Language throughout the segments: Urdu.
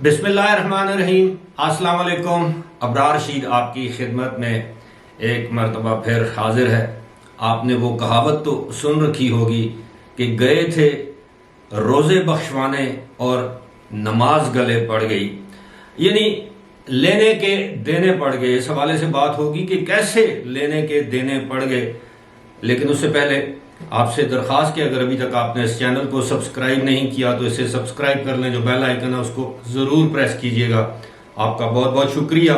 بسم اللہ الرحمن الرحیم۔ السلام علیکم۔ ابرار رشید آپ کی خدمت میں ایک مرتبہ پھر حاضر ہے۔ آپ نے وہ کہاوت تو سن رکھی ہوگی کہ گئے تھے روزے بخشوانے اور نماز گلے پڑ گئی، یعنی لینے کے دینے پڑ گئے۔ اس حوالے سے بات ہوگی کہ کیسے لینے کے دینے پڑ گئے، لیکن اس سے پہلے آپ سے درخواست کہ اگر ابھی تک آپ نے اس چینل کو سبسکرائب نہیں کیا تو اسے سبسکرائب کر لیں، جو بیل آئیکن ہے اس کو ضرور پریس کیجئے گا۔ آپ کا بہت بہت شکریہ۔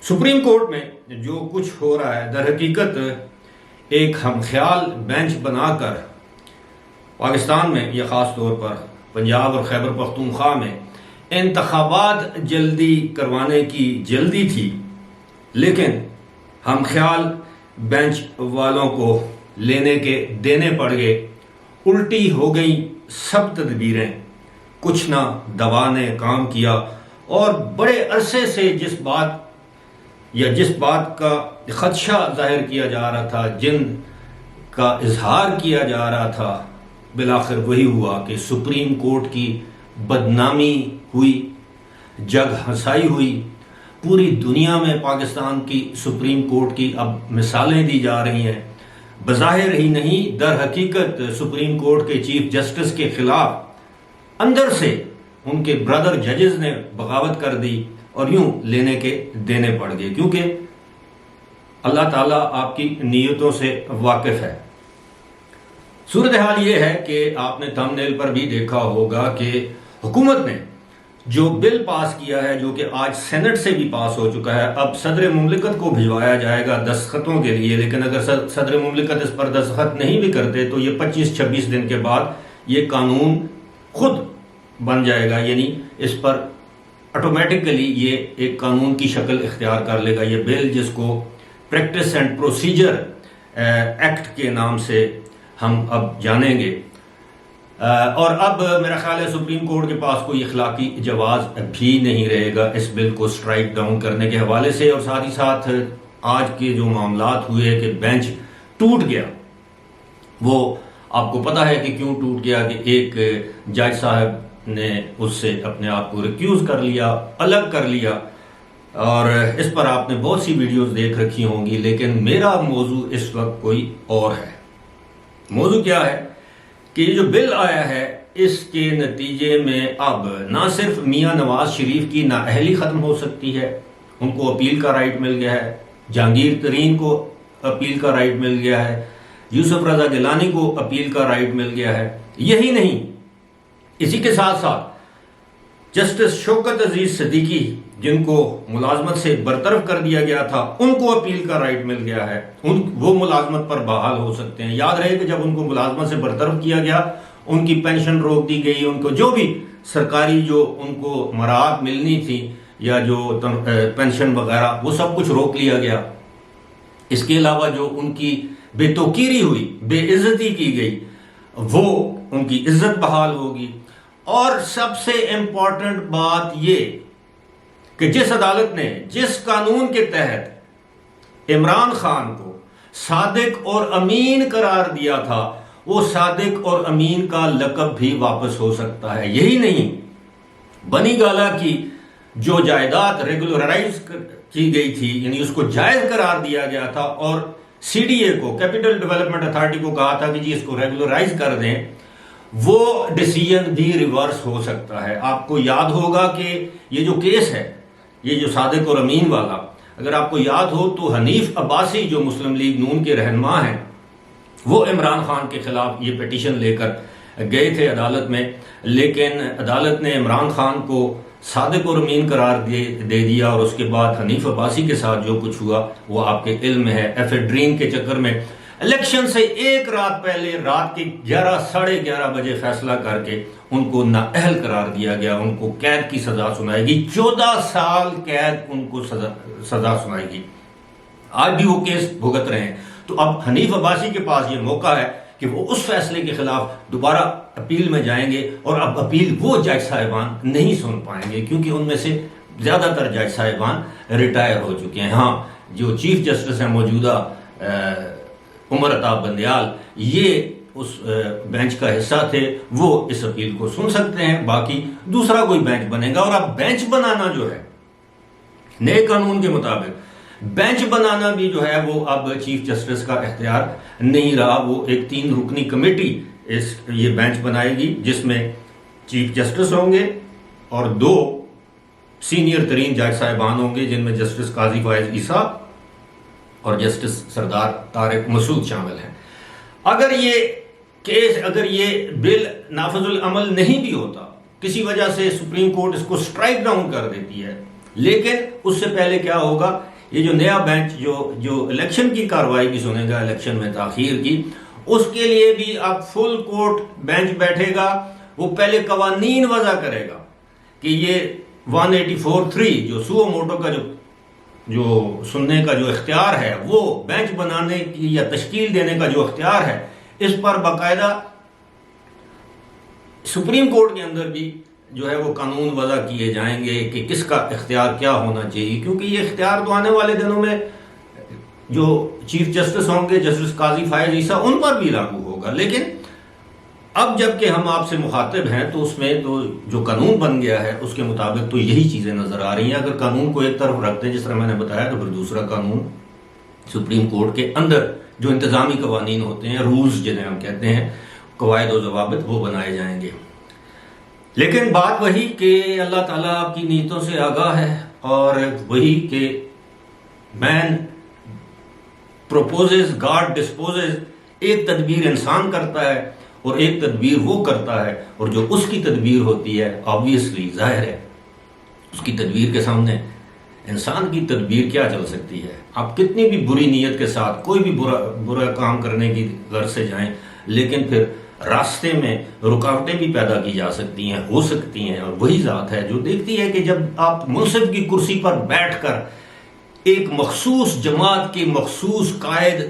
سپریم کورٹ میں جو کچھ ہو رہا ہے در حقیقت ایک ہم خیال بینچ بنا کر پاکستان میں، یہ خاص طور پر پنجاب اور خیبر پختونخوا میں انتخابات جلدی کروانے کی جلدی تھی، لیکن ہم خیال بینچ والوں کو لینے کے دینے پڑ گئے، الٹی ہو گئی سب تدبیریں، کچھ نہ دوا نے کام کیا، اور بڑے عرصے سے جس بات کا خدشہ ظاہر کیا جا رہا تھا، جن کا اظہار کیا جا رہا تھا، بالآخر وہی ہوا کہ سپریم کورٹ کی بدنامی ہوئی، جگ ہنسائی ہوئی۔ پوری دنیا میں پاکستان کی سپریم کورٹ کی اب مثالیں دی جا رہی ہیں۔ بظاہر ہی نہیں، در حقیقت سپریم کورٹ کے چیف جسٹس کے خلاف اندر سے ان کے برادر ججز نے بغاوت کر دی اور یوں لینے کے دینے پڑ گئے، کیونکہ اللہ تعالیٰ آپ کی نیتوں سے واقف ہے۔ صورتحال یہ ہے کہ آپ نے تھمب نیل پر بھی دیکھا ہوگا کہ حکومت نے جو بل پاس کیا ہے، جو کہ آج سینٹ سے بھی پاس ہو چکا ہے، اب صدر مملکت کو بھجوایا جائے گا دستخطوں کے لیے، لیکن اگر صدر مملکت اس پر دستخط نہیں بھی کرتے تو یہ 25-26 دن کے بعد یہ قانون خود بن جائے گا، یعنی اس پر آٹومیٹکلی یہ ایک قانون کی شکل اختیار کر لے گا۔ یہ بل جس کو پریکٹس اینڈ پروسیجر ایکٹ کے نام سے ہم اب جانیں گے، اور اب میرا خیال ہے سپریم کورٹ کے پاس کوئی اخلاقی جواز بھی نہیں رہے گا اس بل کو سٹرائک ڈاؤن کرنے کے حوالے سے۔ اور ساتھ ہی ساتھ آج کے جو معاملات ہوئے کہ بینچ ٹوٹ گیا، وہ آپ کو پتہ ہے کہ کیوں ٹوٹ گیا، کہ ایک جج صاحب نے اس سے اپنے آپ کو ریکیوز کر لیا، الگ کر لیا، اور اس پر آپ نے بہت سی ویڈیوز دیکھ رکھی ہوں گی، لیکن میرا موضوع اس وقت کوئی اور ہے۔ موضوع کیا ہے کہ یہ جو بل آیا ہے، اس کے نتیجے میں اب نہ صرف میاں نواز شریف کی نااہلی ختم ہو سکتی ہے، ان کو اپیل کا رائٹ مل گیا ہے، جہانگیر ترین کو اپیل کا رائٹ مل گیا ہے، یوسف رضا گیلانی کو اپیل کا رائٹ مل گیا ہے۔ یہی نہیں، اسی کے ساتھ ساتھ جسٹس شوکت عزیز صدیقی، جن کو ملازمت سے برطرف کر دیا گیا تھا، ان کو اپیل کا رائٹ مل گیا ہے، وہ ملازمت پر بحال ہو سکتے ہیں۔ یاد رہے کہ جب ان کو ملازمت سے برطرف کیا گیا، ان کی پینشن روک دی گئی، ان کو جو بھی سرکاری جو ان کو مراعات ملنی تھی یا جو پینشن وغیرہ، وہ سب کچھ روک لیا گیا۔ اس کے علاوہ جو ان کی بے توقیری ہوئی، بے عزتی کی گئی، وہ ان کی عزت بحال ہوگی۔ اور سب سے امپورٹنٹ بات یہ کہ جس عدالت نے جس قانون کے تحت عمران خان کو صادق اور امین قرار دیا تھا، وہ صادق اور امین کا لقب بھی واپس ہو سکتا ہے۔ یہی نہیں، بنی گالہ کی جو جائیداد ریگولرائز کی گئی تھی، یعنی اس کو جائز قرار دیا گیا تھا، اور سی ڈی اے کو، کیپٹل ڈیولپمنٹ اتھارٹی کو کہا تھا کہ جی اس کو ریگولرائز کر دیں، وہ ڈیسیژن بھی ریورس ہو سکتا ہے۔ آپ کو یاد ہوگا کہ یہ جو کیس ہے، یہ جو صادق اور امین والا، اگر آپ کو یاد ہو تو حنیف عباسی جو مسلم لیگ نون کے رہنما ہیں، وہ عمران خان کے خلاف یہ پیٹیشن لے کر گئے تھے عدالت میں، لیکن عدالت نے عمران خان کو صادق اور امین قرار دے دیا، اور اس کے بعد حنیف عباسی کے ساتھ جو کچھ ہوا وہ آپ کے علم میں ہے۔ ایفیڈرین کے چکر میں الیکشن سے ایک رات پہلے رات کے 11-11:30 بجے فیصلہ کر کے ان کو نااہل قرار دیا گیا، ان کو قید کی سزا سنائے گی، 14 سال قید ان کو سزا سنائے گی۔ آج بھی وہ کیس بھگت رہے ہیں۔ تو اب حنیف عباسی کے پاس یہ موقع ہے کہ وہ اس فیصلے کے خلاف دوبارہ اپیل میں جائیں گے، اور اب اپیل وہ جج صاحبان نہیں سن پائیں گے، کیونکہ ان میں سے زیادہ تر جج صاحبان ریٹائر ہو چکے ہیں۔ ہاں، جو چیف جسٹس ہیں موجودہ عمر عطا بندیال، یہ اس بینچ کا حصہ تھے وہ اس اپیل کو سن سکتے ہیں، باقی دوسرا کوئی بینچ بنے گا۔ اور اب بینچ بنانا جو ہے نئے قانون کے مطابق بینچ بنانا بھی جو ہے وہ اب چیف جسٹس کا اختیار نہیں رہا، وہ ایک 3 رکنی کمیٹی یہ بینچ بنائے گی جس میں چیف جسٹس ہوں گے اور 2 سینئر ترین جج صاحبان ہوں گے جن میں جسٹس قاضی فائز عیسیٰ اور جسٹس سردار طارق مسعود شامل ہیں۔ اگر یہ بل نافذ العمل نہیں بھی ہوتا، کسی وجہ سے سپریم کورٹ اس کو سٹرائک ڈاؤن کر دیتی ہے، لیکن اس سے پہلے کیا ہوگا، یہ جو نیا بینچ جو الیکشن کی کارروائی بھی سنے گا، الیکشن میں تاخیر کی، اس کے لیے بھی اب فل کورٹ بینچ بیٹھے گا، وہ پہلے قوانین وضع کرے گا کہ یہ 184(3 جو سو موٹو کا جو سننے کا جو اختیار ہے، وہ بینچ بنانے کی یا تشکیل دینے کا جو اختیار ہے، اس پر باقاعدہ سپریم کورٹ کے اندر بھی جو ہے وہ قانون وضع کیے جائیں گے کہ کس کا اختیار کیا ہونا چاہیے، کیونکہ یہ اختیار تو آنے والے دنوں میں جو چیف جسٹس ہوں گے، جسٹس قاضی فائز عیسیٰ، ان پر بھی لاگو ہوگا۔ لیکن اب جب کہ ہم آپ سے مخاطب ہیں تو اس میں تو جو قانون بن گیا ہے اس کے مطابق تو یہی چیزیں نظر آ رہی ہیں۔ اگر قانون کو ایک طرف رکھتے ہیں جس طرح میں نے بتایا، تو پھر دوسرا قانون سپریم کورٹ کے اندر جو انتظامی قوانین ہوتے ہیں، رولز جنہیں ہم کہتے ہیں، قواعد و ضوابط، وہ بنائے جائیں گے۔ لیکن بات وہی کہ اللہ تعالیٰ آپ کی نیتوں سے آگاہ ہے، اور وہی کہ مین پروپوزز گاڈ ڈسپوزز، ایک تدبیر انسان کرتا ہے اور ایک تدبیر وہ کرتا ہے، اور جو اس کی تدبیر ہوتی ہے آبویسلی ظاہر ہے اس کی تدبیر کے سامنے انسان کی تدبیر کیا چل سکتی ہے۔ آپ کتنی بھی بری نیت کے ساتھ کوئی بھی برا کام کرنے کی غرض سے جائیں، لیکن پھر راستے میں رکاوٹیں بھی پیدا کی جا سکتی ہیں، ہو سکتی ہیں، اور وہی ذات ہے جو دیکھتی ہے کہ جب آپ منصب کی کرسی پر بیٹھ کر ایک مخصوص جماعت کے مخصوص قائد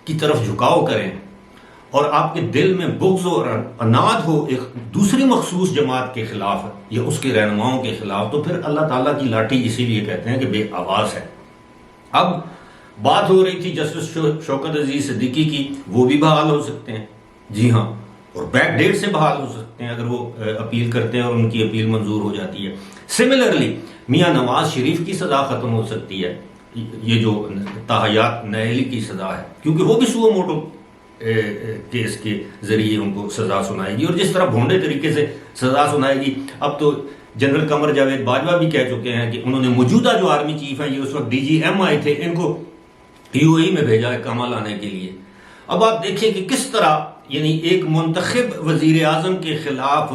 کی طرف جھکاؤ کریں اور آپ کے دل میں بغض اور عناد ہو ایک دوسری مخصوص جماعت کے خلاف یا اس کے رہنماؤں کے خلاف، تو پھر اللہ تعالیٰ کی لاٹھی اسی لیے کہتے ہیں کہ بے آواز ہے۔ اب بات ہو رہی تھی جسٹس شوکت عزیز صدیقی کی، وہ بھی بحال ہو سکتے ہیں، جی ہاں، اور بیک ڈیٹ سے بحال ہو سکتے ہیں اگر وہ اپیل کرتے ہیں اور ان کی اپیل منظور ہو جاتی ہے۔ سملرلی میاں نواز شریف کی سزا ختم ہو سکتی ہے، یہ جو تاحیات نیلی کی سزا ہے، کیونکہ وہ بھی سو موٹو کیس کے ذریعے ان کو سزا سنائے گی، اور جس طرح بھونڈے طریقے سے سزا سنائے گی۔ اب تو جنرل قمر جاوید باجوہ بھی کہہ چکے ہیں کہ انہوں نے موجودہ جو آرمی چیف ہیں، یہ اس وقت DGM آئے تھے، ان کو UAE میں بھیجا ہے کامہ لانے کے لیے۔ اب آپ دیکھیں کہ کس طرح یعنی ایک منتخب وزیر اعظم کے خلاف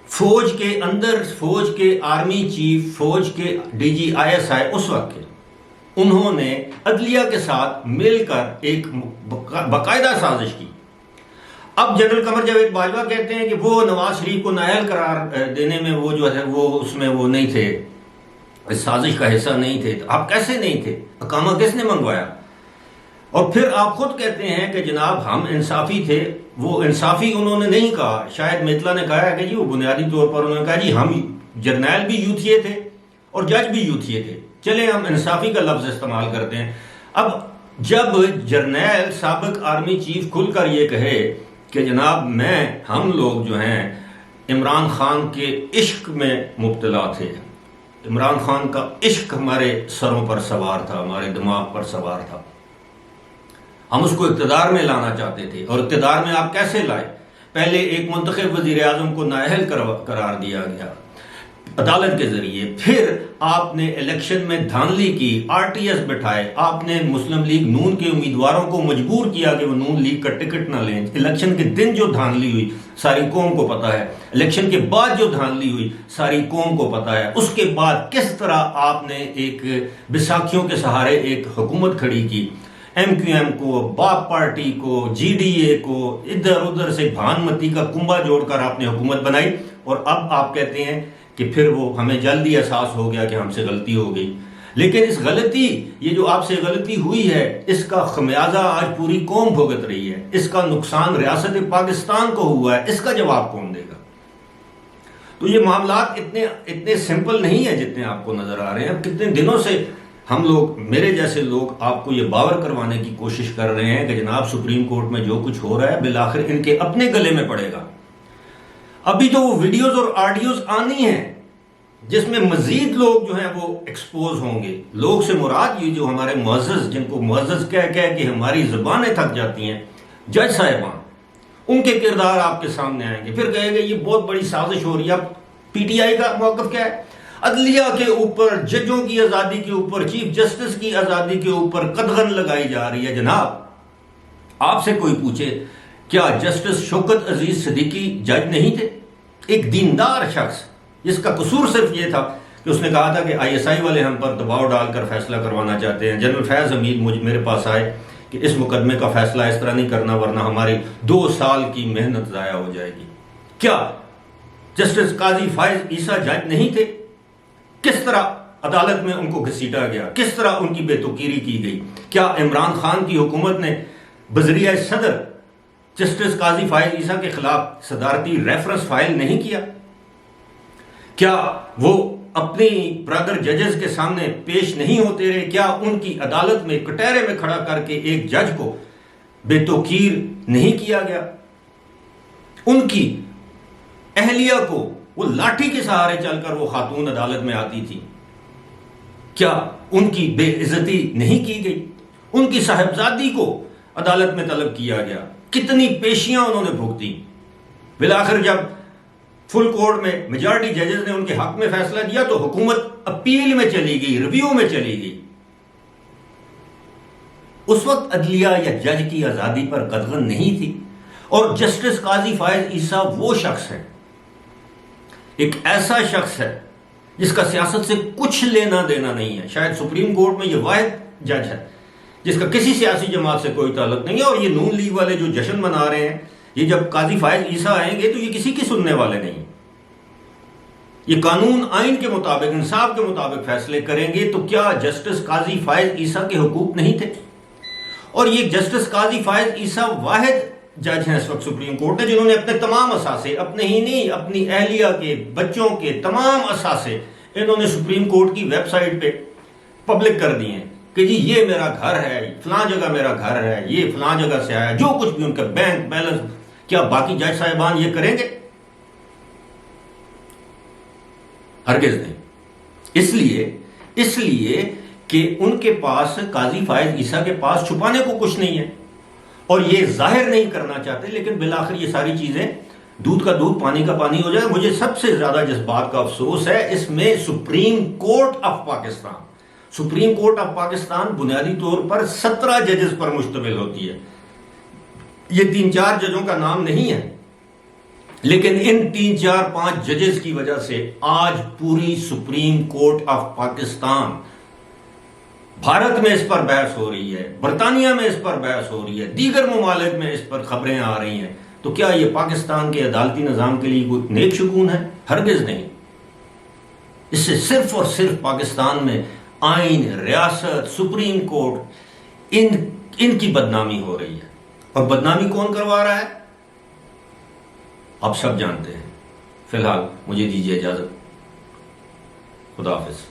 فوج کے اندر، فوج کے آرمی چیف، فوج کے DGISI اس وقت کے، انہوں نے عدلیہ کے ساتھ مل کر ایک باقاعدہ سازش کی۔ اب جنرل قمر جاوید باجوہ کہتے ہیں کہ وہ نواز شریف کو نااہل قرار دینے میں وہ جو ہے وہ اس میں وہ نہیں تھے، اس سازش کا حصہ نہیں تھے۔ تو آپ کیسے نہیں تھے؟ اقامہ کس نے منگوایا؟ اور پھر آپ خود کہتے ہیں کہ جناب ہم انصافی تھے۔ وہ انصافی انہوں نے نہیں کہا، شاید میتلا نے کہا ہے کہ جی وہ بنیادی طور پر انہوں نے کہا جی ہم جرنیل بھی یوتھیے تھے اور جج بھی یوتھیے تھے، چلے ہم انصافی کا لفظ استعمال کرتے ہیں۔ اب جب جرنیل سابق آرمی چیف کھل کر یہ کہے کہ جناب ہم لوگ جو ہیں عمران خان کے عشق میں مبتلا تھے، عمران خان کا عشق ہمارے سروں پر سوار تھا، ہمارے دماغ پر سوار تھا، ہم اس کو اقتدار میں لانا چاہتے تھے، اور اقتدار میں آپ کیسے لائے؟ پہلے ایک منتخب وزیر اعظم کو نااہل قرار دیا گیا عدالت کے ذریعے، پھر آپ نے الیکشن میں دھاندلی کی، RTS بٹھائے، آپ نے مسلم لیگ نون کے امیدواروں کو مجبور کیا کہ وہ نون لیگ کا ٹکٹ نہ لیں۔ الیکشن کے دن جو دھاندلی ہوئی ساری قوم کو پتہ ہے، الیکشن کے بعد جو دھاندلی ہوئی ساری قوم کو پتہ ہے۔ اس کے بعد کس طرح آپ نے ایک بیساکھیوں کے سہارے ایک حکومت کھڑی کی، MQM کو، باپ پارٹی کو، GDA کو، ادھر ادھر سے بھان متی کا کنبا جوڑ کر آپ نے حکومت بنائی، اور اب آپ کہتے ہیں کہ پھر وہ ہمیں جلدی احساس ہو گیا کہ ہم سے غلطی ہو گئی۔ لیکن اس غلطی، یہ جو آپ سے غلطی ہوئی ہے، اس کا خمیازہ آج پوری قوم بھگت رہی ہے، اس کا نقصان ریاست پاکستان کو ہوا ہے، اس کا جواب کون دے گا؟ تو یہ معاملات اتنے سمپل نہیں ہیں جتنے آپ کو نظر آ رہے ہیں۔ اب کتنے دنوں سے ہم لوگ، میرے جیسے لوگ آپ کو یہ باور کروانے کی کوشش کر رہے ہیں کہ جناب سپریم کورٹ میں جو کچھ ہو رہا ہے بالآخر ان کے اپنے گلے میں پڑے گا۔ ابھی تو وہ ویڈیوز اور آڈیوز آنی ہیں جس میں مزید لوگ جو ہیں وہ ایکسپوز ہوں گے۔ لوگ سے مراد یہ جو ہمارے معزز، جن کو معزز کہہ کہ ہماری زبانیں تھک جاتی ہیں، جج صاحبان، ان کے کردار آپ کے سامنے آئیں گے۔ پھر کہے گا یہ بہت بڑی سازش ہو رہی ہے۔ اب پی ٹی آئی کا موقف کیا ہے؟ عدلیہ کے اوپر، ججوں کی آزادی کے اوپر، چیف جسٹس کی آزادی کے اوپر قدغن لگائی جا رہی ہے۔ جناب آپ سے کوئی پوچھے کیا جسٹس شوکت عزیز صدیقی جج نہیں تھے؟ ایک دیندار شخص جس کا قصور صرف یہ تھا کہ اس نے کہا تھا کہ آئی ایس آئی والے ہم پر دباؤ ڈال کر فیصلہ کروانا چاہتے ہیں۔ جنرل فیض حمید میرے پاس آئے کہ اس مقدمے کا فیصلہ اس طرح نہیں کرنا ورنہ ہماری 2 سال کی محنت ضائع ہو جائے گی۔ کیا جسٹس قاضی فائز عیسیٰ جج نہیں تھے؟ کس طرح عدالت میں ان کو گھسیٹا گیا، کس طرح ان کی بے توقیری کی گئی۔ کیا عمران خان کی حکومت نے بذریعہ صدر جسٹس قاضی فائز عیسیٰ کے خلاف صدارتی ریفرنس فائل نہیں کیا؟ کیا وہ اپنی برادر ججز کے سامنے پیش نہیں ہوتے رہے؟ کیا ان کی عدالت میں کٹہرے میں کھڑا کر کے ایک جج کو بے توقیر نہیں کیا گیا؟ ان کی اہلیہ کو وہ لاٹھی کے سہارے چل کر وہ خاتون عدالت میں آتی تھی، کیا ان کی بے عزتی نہیں کی گئی؟ ان کی صاحبزادی کو عدالت میں طلب کیا گیا، کتنی پیشیاں انہوں نے بھگتی۔ بالآخر جب فل کورٹ میں میجارٹی ججز نے ان کے حق میں فیصلہ دیا تو حکومت اپیل میں چلی گئی، ریویو میں چلی گئی۔ اس وقت عدلیہ یا جج کی آزادی پر قدغن نہیں تھی۔ اور جسٹس قاضی فائز عیسیٰ وہ شخص ہے، ایک ایسا شخص ہے جس کا سیاست سے کچھ لینا دینا نہیں ہے۔ شاید سپریم کورٹ میں یہ واحد جج ہے جس کا کسی سیاسی جماعت سے کوئی تعلق نہیں ہے۔ اور یہ نون لیگ والے جو جشن منا رہے ہیں، یہ جب قاضی فائز عیسیٰ آئیں گے تو یہ کسی کی سننے والے نہیں، یہ قانون آئین کے مطابق، انصاف کے مطابق فیصلے کریں گے۔ تو کیا جسٹس قاضی فائز عیسیٰ کے حقوق نہیں تھے؟ اور یہ جسٹس قاضی فائز عیسیٰ واحد جج ہیں اس وقت سپریم کورٹ میں جنہوں نے اپنے تمام اثاثے، اپنے ہی نہیں اپنی اہلیہ کے، بچوں کے تمام اثاثے انہوں نے سپریم کورٹ کی ویب سائٹ پہ پبلک کر دیے ہیں کہ جی یہ میرا گھر ہے، فلاں جگہ میرا گھر ہے، یہ فلاں جگہ سے آیا، جو کچھ بھی ان کا بینک بیلنس۔ کیا باقی جج صاحبان یہ کریں گے؟ ہرگز نہیں۔ اس لیے کہ ان کے پاس، قاضی فائز عیسیٰ کے پاس چھپانے کو کچھ نہیں ہے اور یہ ظاہر نہیں کرنا چاہتے، لیکن بالآخر یہ ساری چیزیں دودھ کا دودھ پانی کا پانی ہو جائے۔ مجھے سب سے زیادہ جس بات کا افسوس ہے اس میں supreme court of Pakistan, supreme court of Pakistan بنیادی طور پر 17 ججز پر مشتمل ہوتی ہے۔ یہ 3-4 ججوں کا نام نہیں ہے، لیکن ان 3-4-5 ججز کی وجہ سے آج پوری supreme court of Pakistan, Bharat میں اس پر بحث ہو رہی ہے، برطانیہ میں اس پر بحث ہو رہی ہے، دیگر ممالک میں اس پر خبریں آ رہی ہیں۔ تو کیا یہ پاکستان کے عدالتی نظام کے لیے کوئی نیک شگون ہے؟ ہرگز نہیں۔ اس سے صرف اور صرف پاکستان میں آئین، ریاست، سپریم کورٹ، ان کی بدنامی ہو رہی ہے۔ اور بدنامی کون کروا رہا ہے آپ سب جانتے ہیں۔ فی الحال مجھے دیجیے اجازت، خدا حافظ۔